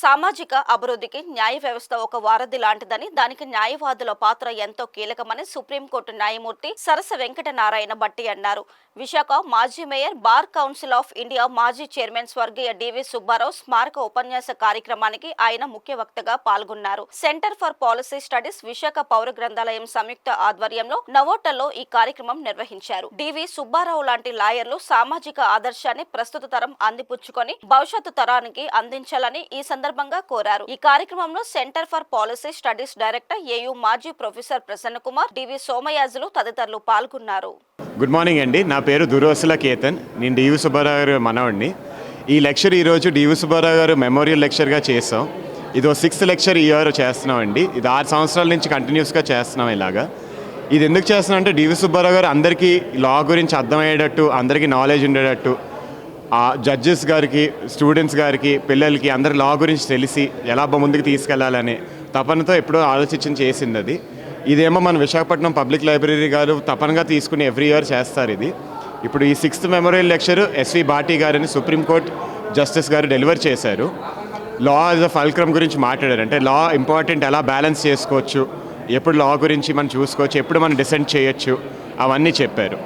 సామాజిక అభివృద్ధికి న్యాయ వ్యవస్థ ఒక వారధి లాంటిదని, దానికి న్యాయవాదుల పాత్ర ఎంతో కీలకమని సుప్రీంకోర్టు న్యాయమూర్తి సరస వెంకట నారాయణ భట్టి అన్నారు. విశాఖ మాజీ mayor, bar council of India మాజీ చైర్మన్ స్వర్గీయ డివి సుబ్బారావు స్మారక ఉపన్యాస కార్యక్రమానికి ఆయన ముఖ్య వక్తగా పాల్గొన్నారు. Centre for policy studies Visakha పౌర గ్రంథాలయం సంయుక్త ఆధ్వర్యంలో నవోటల్లో ఈ కార్యక్రమం నిర్వహించారు. డివి సుబ్బారావు లాంటి లాయర్లు సామాజిక ఆదర్శాన్ని ప్రస్తుత తరం అందిపుచ్చుకొని భవిష్యత్తు తరానికి అందించాలని ఈ సందర్భంగా కోరారు. ఈ కార్యక్రమంలో centre for policy studies director AU మాజీ ప్రొఫెసర్ ప్రసన్న కుమార్, డివి సోమయాజులు తదితరులు పాల్గొన్నారు. గుడ్ మార్నింగ్ అండి. నా పేరు దురోసల కేతన్. నేను డివి సుబ్బారావు గారు మనవడిని. ఈ లెక్చర్ ఈరోజు డివి సుబ్బారావు గారు మెమోరియల్ లెక్చర్గా చేసాం. ఇదో 6th లెక్చర్ ఈ ఇయర్ చేస్తున్నాం అండి. ఇది 6 సంవత్సరాల నుంచి కంటిన్యూస్గా చేస్తున్నాం. ఇలాగా ఇది ఎందుకు చేస్తున్నాం అంటే డివి సుబ్బారావు గారు అందరికీ లా గురించి అర్థమయ్యేటట్టు, అందరికీ నాలెడ్జ్ ఉండేటట్టు, జడ్జెస్ గారికి, స్టూడెంట్స్ గారికి, పిల్లలకి అందరి లా గురించి తెలిసి ఎలా ముందుకు తీసుకెళ్లాలనే తపనతో ఎప్పుడో ఆలోచించి చేసింది అది. ఇదేమో మన విశాఖపట్నం పబ్లిక్ లైబ్రరీ గారు తపనగా తీసుకుని ఎవ్రీ ఇయర్ చేస్తారు ఇది. ఇప్పుడు ఈ 6th memorial lecture SV Bhati గారిని సుప్రీంకోర్టు జస్టిస్ గారు డెలివర్ చేశారు. లా యాజ్ అ ఫల్క్రమ్ గురించి మాట్లాడారు. అంటే లా ఇంపార్టెంట్, ఎలా బ్యాలెన్స్ చేసుకోవచ్చు, ఎప్పుడు లా గురించి మనం చూసుకోవచ్చు, ఎప్పుడు మనం డిసెంట్ చేయొచ్చు, అవన్నీ చెప్పారు.